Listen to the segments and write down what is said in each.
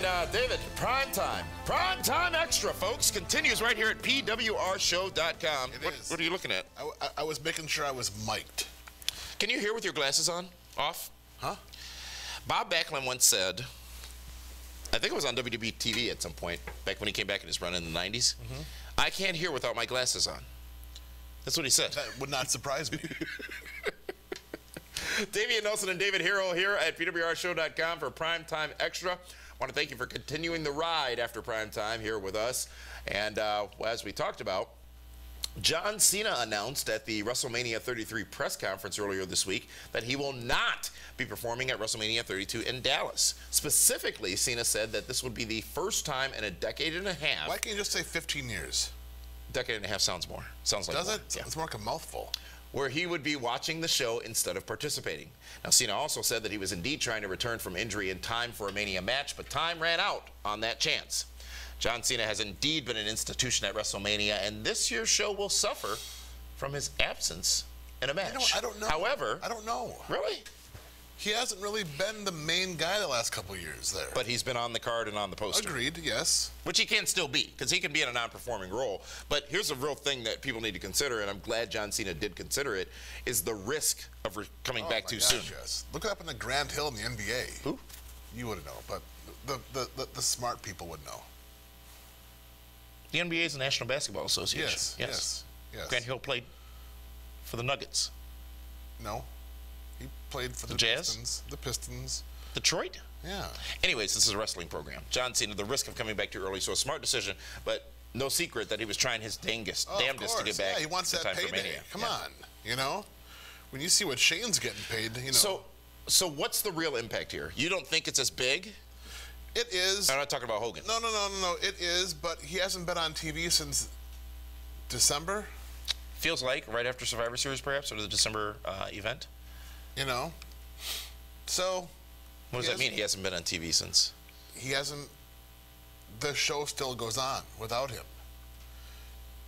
And David, PrimeTime. PrimeTime Extra, folks, continues right here at PWRshow.com. What are you looking at? I was making sure I was mic'd. Can you hear with your glasses on? Off? Huh? Bob Backlund once said, I think it was on WWTV at some point, back when he came back in his run in the 90s, I can't hear without my glasses on. That's what he said. That would not surprise me. Davian Nelson and David Hero here at PWRshow.com for PrimeTime Extra. I want to thank you for continuing the ride after PrimeTime here with us. And as we talked about, John Cena announced at the WrestleMania 33 press conference earlier this week that he will not be performing at WrestleMania 32 in Dallas. Specifically, Cena said that this would be the first time in a decade and a half. Why can't you just say 15 years? Decade and a half sounds more. Sounds like Does more. it? Yeah. It's more like a mouthful. Where he would be watching the show instead of participating. Now, Cena also said that he was indeed trying to return from injury in time for a Mania match, but time ran out on that chance. John Cena has indeed been an institution at WrestleMania, and this year's show will suffer from his absence in a match. You know, I don't know. However, I don't know. Really? He hasn't really been the main guy the last couple of years there. But he's been on the card and on the poster. Agreed, yes. Which he can still be, because he can be in a non-performing role. But here's a real thing that people need to consider, and I'm glad John Cena did consider it, is the risk of coming back too soon. Yes. Look it up in the Grand Hill in the NBA. Who? You wouldn't know, but the smart people would know. The NBA is the National Basketball Association. Yes. Grant Hill played for the Nuggets. No. He played for the Jazz? Pistons. The Pistons. Detroit? Yeah. Anyways, this is a wrestling program. John Cena, the risk of coming back too early, so a smart decision, but no secret that he was trying his damnedest to get back. Yeah, he wants that payday. Come on, you know? When you see what Shane's getting paid, you know. So what's the real impact here? You don't think it's as big? It is. I'm not talking about Hogan. No. It is, but he hasn't been on TV since December. Feels like right after Survivor Series, perhaps, or the December event. You know. So. What does that mean? He hasn't been on TV since. He hasn't. The show still goes on without him.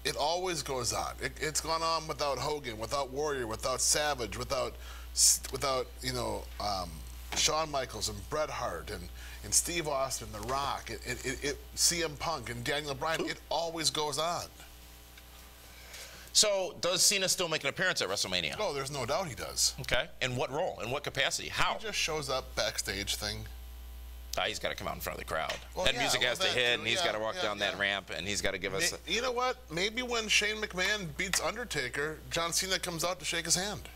It always goes on. It's gone on without Hogan, without Warrior, without Savage, without you know, Shawn Michaels and Bret Hart and Steve Austin, The Rock, CM Punk and Daniel Bryan. It always goes on. So does Cena still make an appearance at WrestleMania? Oh, there's no doubt he does. Okay. In what role? In what capacity? How? He just shows up backstage thing. He's got to come out in front of the crowd. Well, that music has to hit, and he's got to walk down that yeah. ramp, and he's got to give us... You know what? Maybe when Shane McMahon beats Undertaker, John Cena comes out to shake his hand.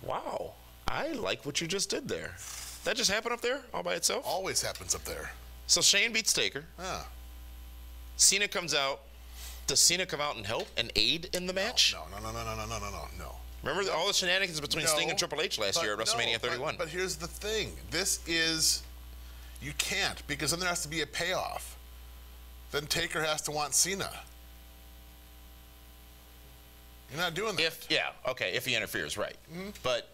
Wow. I like what you just did there. That just happened up there all by itself? Always happens up there. So Shane beats Taker. Yeah. Cena comes out. Does Cena come out and help and aid in the match? No. Remember all the shenanigans between Sting and Triple H last year at WrestleMania 31? But here's the thing. This is... You can't, because then there has to be a payoff. Then Taker has to want Cena. You're not doing that. If he interferes, right. But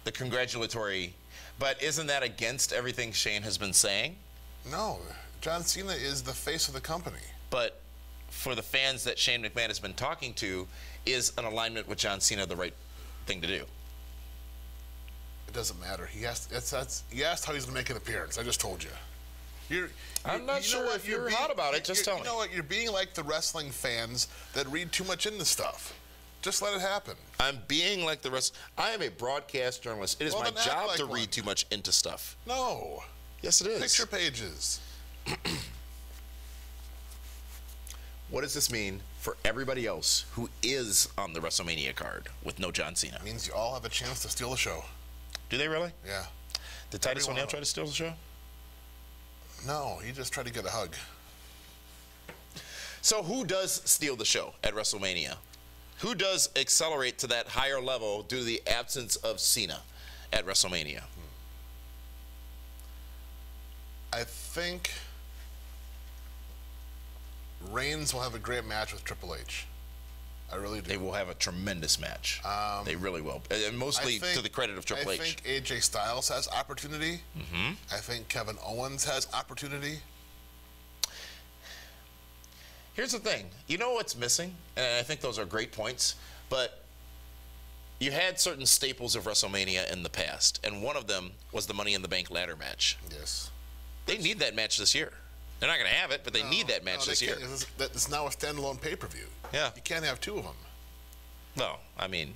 the congratulatory... But isn't that against everything Shane has been saying? No. John Cena is the face of the company. But for the fans that Shane McMahon has been talking to, is an alignment with John Cena the right thing to do? It doesn't matter. He asked how he's going to make an appearance. I just told you. I'm not sure if you're hot about it. Just tell me. You know what? You're being like the wrestling fans that read too much into stuff. Just let it happen. I'm being like the rest. I am a broadcast journalist. It is my job to read too much into stuff. No. Yes, it is. Picture pages. What does this mean for everybody else who is on the WrestleMania card with no John Cena? It means you all have a chance to steal the show. Do they really? Yeah. Did Titus O'Neil try to steal the show? No, he just tried to get a hug. So who does steal the show at WrestleMania? Who does accelerate to that higher level due to the absence of Cena at WrestleMania? I think Reigns will have a great match with Triple H. I really do. They will have a tremendous match. They really will. And mostly to the credit of Triple H. I think AJ Styles has opportunity. I think Kevin Owens has opportunity. Here's the thing. You know what's missing? And I think those are great points. But you had certain staples of WrestleMania in the past, and one of them was the Money in the Bank ladder match. Yes. They need that match this year. They're not going to have it, but they need that match this year. It's now a standalone pay-per-view. Yeah. You can't have two of them. No, I mean,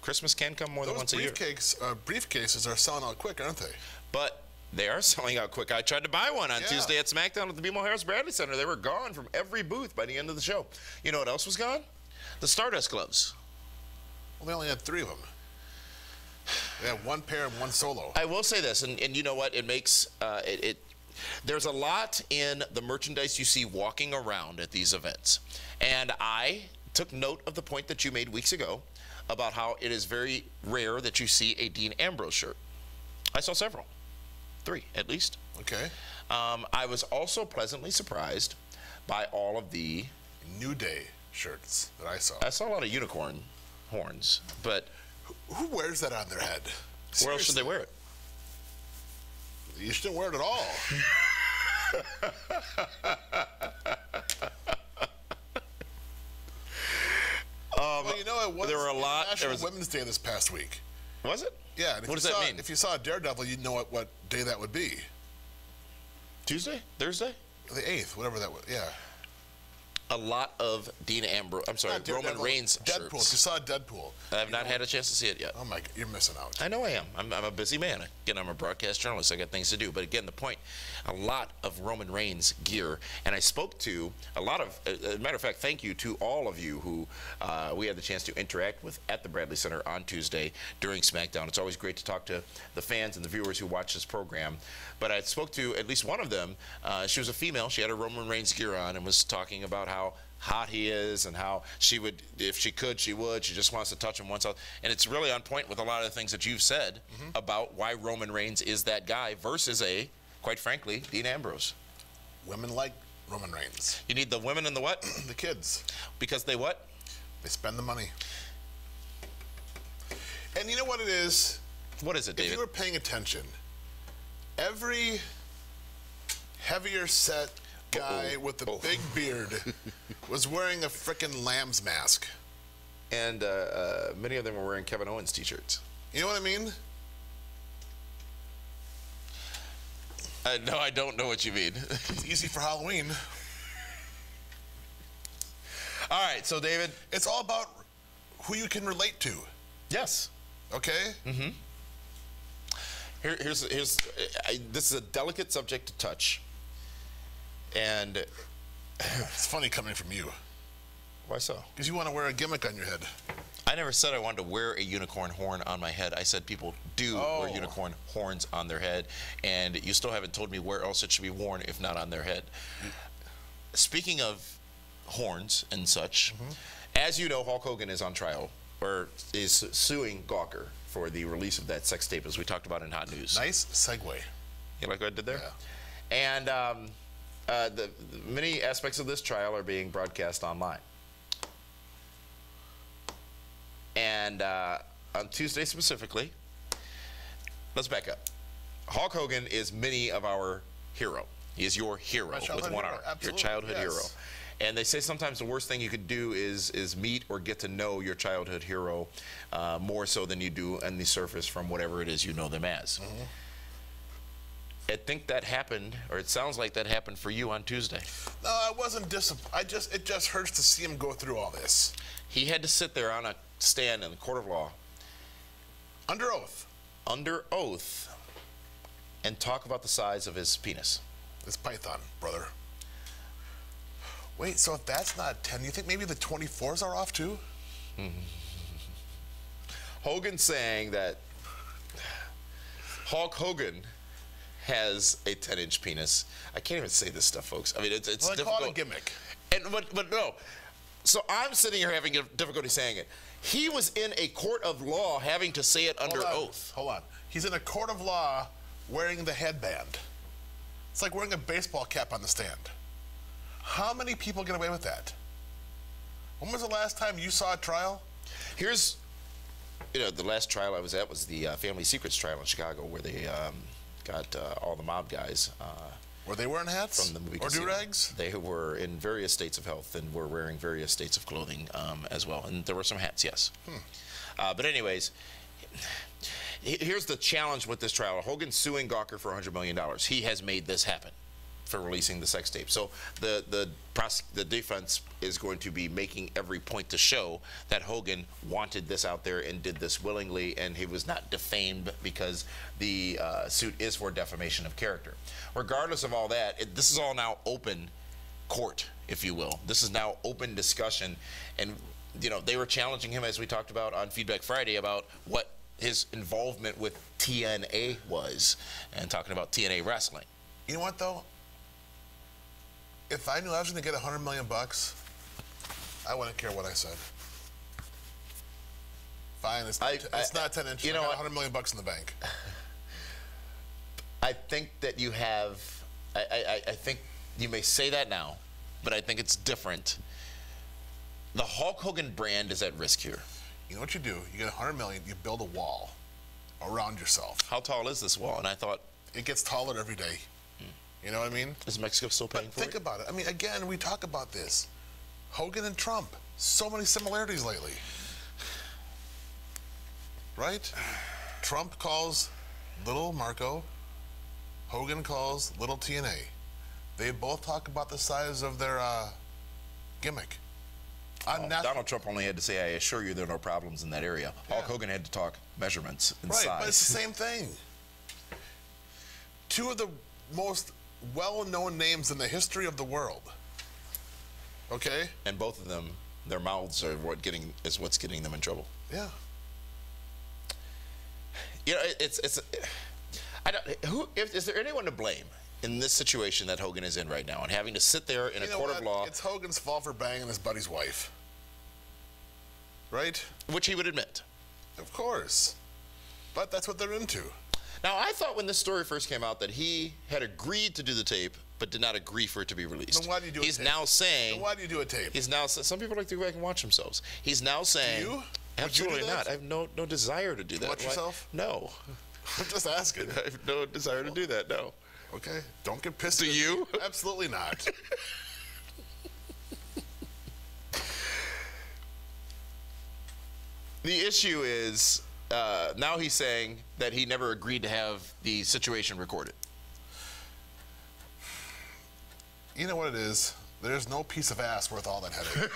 Christmas can come more than once a year. Briefcases are selling out quick, aren't they? But they are selling out quick. I tried to buy one on Tuesday at SmackDown at the BMO Harris Bradley Center. They were gone from every booth by the end of the show. You know what else was gone? The Stardust gloves. Well, they only had 3 of them. They had 1 pair and 1 solo. I will say this, and you know what? It makes there's a lot in the merchandise you see walking around at these events. And I took note of the point that you made weeks ago about how it is very rare that you see a Dean Ambrose shirt. I saw several. 3, at least. Okay. I was also pleasantly surprised by all of the New Day shirts that I saw. I saw a lot of unicorn horns, but who wears that on their head? Seriously. Where else should they wear it? You shouldn't wear it at all. Well, you know, it was there were a lot. National Women's Day this past week. Was it? Yeah. And what does that mean? If you saw Daredevil, you'd know what day that would be. Tuesday? Thursday? The 8th, whatever that was. Yeah. A lot of Dean Ambrose, I'm sorry, Roman Reigns Deadpool. shirts. You saw Deadpool. I have not had a chance to see it yet. Oh my God, you're missing out. I know I am. I'm a busy man. Again, I'm a broadcast journalist. I got things to do. But again, the point, a lot of Roman Reigns gear. And I spoke to a lot of, as a matter of fact, thank you to all of you who we had the chance to interact with at the Bradley Center on Tuesday during SmackDown. It's always great to talk to the fans and the viewers who watch this program. But I spoke to at least one of them. She was a female. She had a Roman Reigns gear on and was talking about how hot he is and how she would, if she could, she would. She just wants to touch him once. And it's really on point with a lot of the things that you've said about why Roman Reigns is that guy versus quite frankly, Dean Ambrose. Women like Roman Reigns. You need the women and the what? The kids. Because they what? They spend the money. And you know what it is? What is it, David? If you were paying attention, every heavier set guy with the big beard was wearing a frickin' lamb's mask. And many of them were wearing Kevin Owens t-shirts. You know what I mean? No, I don't know what you mean. It's easy for Halloween. All right, so David. It's all about who you can relate to. Yes. Okay? Mm-hmm. This is a delicate subject to touch. And it's funny coming from you. Why so? Because you want to wear a gimmick on your head. I never said I wanted to wear a unicorn horn on my head. I said people do wear unicorn horns on their head, and you still haven't told me where else it should be worn if not on their head. Speaking of horns and such, as you know, Hulk Hogan is on trial, or is suing Gawker for the release of that sex tape, as we talked about in Hot News. Nice segue. You like what I did there? Yeah. And the many aspects of this trial are being broadcast online. And on Tuesday specifically, let's back up. Hulk Hogan is many of our hero. He is your hero with one R, your childhood hero. And they say sometimes the worst thing you could do is meet or get to know your childhood hero more so than you do on the surface from whatever it is you know them as. I think that happened, or it sounds like that happened for you on Tuesday. No, I wasn't disappointed. It just hurts to see him go through all this. He had to sit there on a stand in the court of law. Under oath. Under oath. And talk about the size of his penis. This python, brother. Wait, so if that's not 10, you think maybe the 24s are off too? Hogan saying that Hulk Hogan has a 10-inch penis. I can't even say this stuff, folks. I mean, it's well, difficult. Call it a gimmick. But no. So I'm sitting here having difficulty saying it. He was in a court of law having to say it under oath. Hold on. He's in a court of law wearing the headband. It's like wearing a baseball cap on the stand. How many people get away with that? When was the last time you saw a trial? Here's, the last trial I was at was the Family Secrets trial in Chicago, where they got all the mob guys Were they wearing hats from the movie or Casino. do-rags? They were in various states of health and were wearing various states of clothing as well. And there were some hats, yes. But anyways, here's the challenge with this trial. Hogan's suing Gawker for $100 million. He has made this happen for releasing the sex tape. So the defense is going to be making every point to show that Hogan wanted this out there and did this willingly, and he was not defamed because the suit is for defamation of character. Regardless of all that, this is all now open court, if you will. This is now open discussion, and you know, they were challenging him, as we talked about on Feedback Friday, about what his involvement with TNA was, and talking about TNA wrestling. You know what, though? If I knew I was going to get $100 million, I wouldn't care what I said. Fine, it's not 10 inches. You know, I got $100 million in the bank. I think that you have. I think you may say that now, but I think it's different. The Hulk Hogan brand is at risk here. You know what you do? You get $100 million. You build a wall around yourself. How tall is this wall? And I thought it gets taller every day. You know what I mean? Is Mexico still paying for it? Think about it. I mean, again, we talk about this. Hogan and Trump. So many similarities lately. Right? Trump calls little Marco. Hogan calls little TNA. They both talk about the size of their gimmick. Donald Trump only had to say, "I assure you there are no problems in that area." Yeah. Hulk Hogan had to talk measurements and size. Right, but it's the same thing. Two of the most well-known names in the history of the world. Okay? And both of them, their mouths are what's getting them in trouble. Yeah. You know, is there anyone to blame in this situation that Hogan is in right now and having to sit there in a court of law? It's Hogan's fault for banging his buddy's wife. Right? Which he would admit. Of course. But that's what they're into. Now, I thought when this story first came out that he had agreed to do the tape, but did not agree for it to be released. Then why do you do a tape? He's now saying... Then why do you do a tape? He's now... Some people like to go back and watch themselves. He's now saying... Do you? Absolutely not. I have no desire to do that. Watch yourself? No. I'm just asking. I have no desire to do that, no. Okay. Don't get pissed. Do you? Absolutely not. The issue is, now he's saying that he never agreed to have the situation recorded. You know what it is? There's no piece of ass worth all that headache.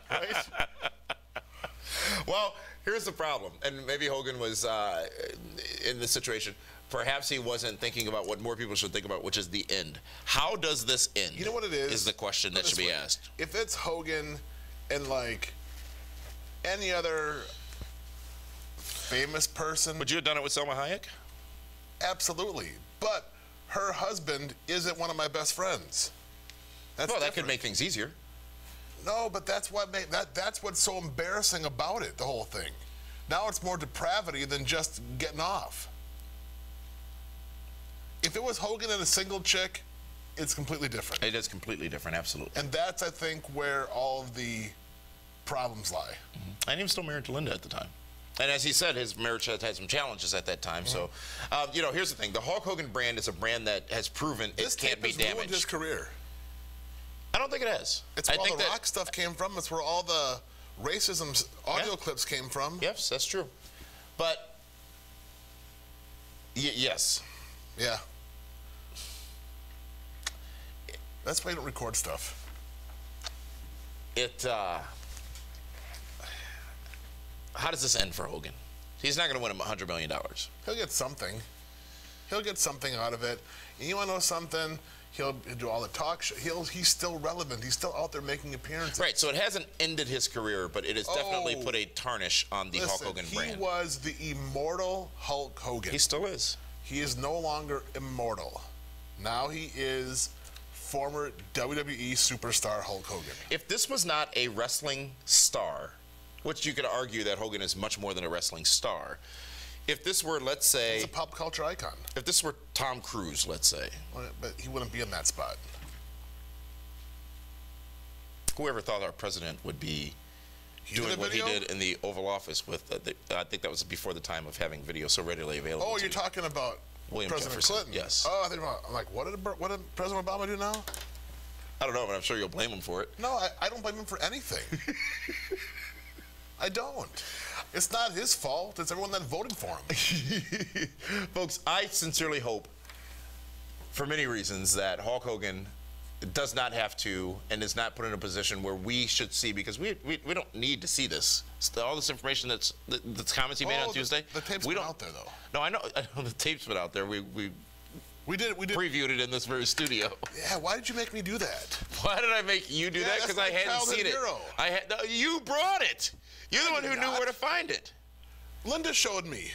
Right? Well, here's the problem, and maybe Hogan was in this situation. Perhaps he wasn't thinking about what more people should think about, which is the end. How does this end? You know what it is? Is the question that should be asked. If it's Hogan and like any other famous person, would you have done it with Selma Hayek? Absolutely, but her husband isn't one of my best friends. That's well, that could make things easier. No, but that's that's what's so embarrassing about it, the whole thing. Now it's more depravity than just getting off. If it was Hogan and a single chick, it's completely different. It is completely different, absolutely. And that's, I think, where all of the problems lie. And he was still married to Linda at the time. And as he said, his marriage had some challenges at that time. So, you know, here's the thing. The Hulk Hogan brand is a brand that has proven it can't be damaged. This tape has ruined his career. I don't think it has. It's where all the rock stuff came from. It's where all the racism audio clips came from. Yes, that's true. But, yes. Yeah. That's why you don't record stuff. How does this end for Hogan? He's not going to win him $100 million. He'll get something. He'll get something out of it. And you want to know something? He'll do all the talk show. He's still relevant. He's still out there making appearances. Right, so it hasn't ended his career, but it has definitely put a tarnish on the Hulk Hogan brand. He was the immortal Hulk Hogan. He still is. He is no longer immortal. Now he is former WWE superstar Hulk Hogan. If this was not a wrestling star, which you could argue that Hogan is much more than a wrestling star, if this were, let's say... He's a pop culture icon. If this were Tom Cruise, let's say. Well, but he wouldn't be in that spot. Whoever thought our president would be doing what he did in the Oval Office with, I think that was before the time of having video so readily available. Oh, you're talking about William President Jefferson. Clinton? Yes. Oh, I'm like, what did President Obama do now? I don't know, but I'm sure you'll blame him for it. No, I don't blame him for anything. I don't. It's not his fault. It's everyone that voted for him. Folks, I sincerely hope, for many reasons, that Hulk Hogan does not have to and is not put in a position where we should see, because we don't need to see this. All this information that's the comments he made on Tuesday. The tape's been out there, though. No, I know the tape's been out there. We did previewed it in this very studio. Yeah, why did you make me do that? Why did I make you do that? Because I hadn't seen it. No, you brought it. You're the one who knew where to find it. Linda showed me.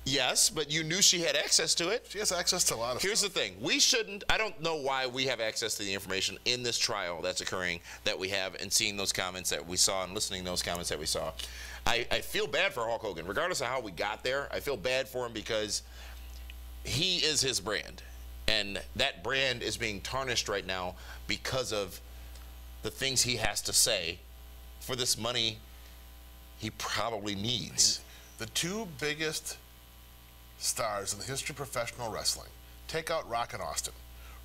Yes, but you knew she had access to it. She has access to a lot of Here's stuff. the thing. We shouldn't, I don't know why we have access to the information in this trial that's occurring that we have, and seeing those comments that we saw and listening to those comments that we saw. I feel bad for Hulk Hogan. Regardless of how we got there, I feel bad for him because he is his brand. And that brand is being tarnished right now because of the things he has to say for this money he probably needs. The two biggest stars in the history of professional wrestling, take out Rock and Austin,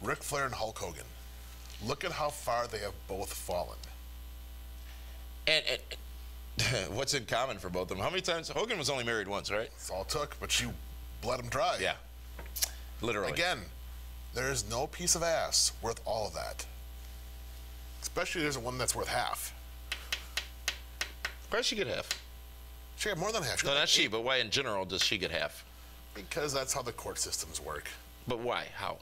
Ric Flair and Hulk Hogan. Look at how far they have both fallen. And what's in common for both of them? How many times? Hogan was only married once, right? That's all it took, but she bled him dry. Yeah, literally. Again, there is no piece of ass worth all of that. Especially there's one that's worth half. Why does she get half? She got more than half. No, not she, but why in general does she get half? Because that's how the court systems work. But why? How?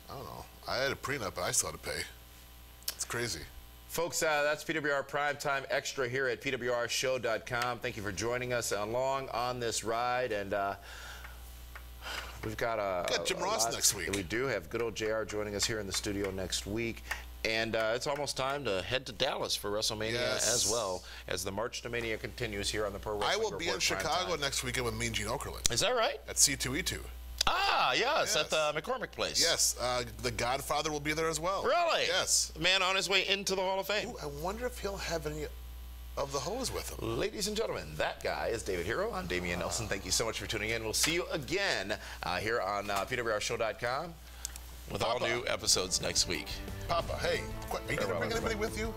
I don't know. I had a prenup, but I still had to pay. It's crazy. Folks, that's PWR Primetime Extra here at PWRshow.com. Thank you for joining us along on this ride. And we've got Jim Ross next week. We do have good old JR joining us here in the studio next week. And it's almost time to head to Dallas for WrestleMania as well, as the March to Mania continues here on the Pro Wrestling Report. I will be in Chicago Primetime next weekend with Mean Gene Okerlund. Is that right? At C2E2. Ah, yes, at the McCormick place. Yes, the Godfather will be there as well. Really? Yes. The man on his way into the Hall of Fame. Ooh, I wonder if he'll have any of the hoes with him. Ladies and gentlemen, that guy is David Hero. I'm Damian Nelson. Thank you so much for tuning in. We'll see you again here on PWRshow.com with all new episodes next week. Papa, hey, are you going to bring anybody with you?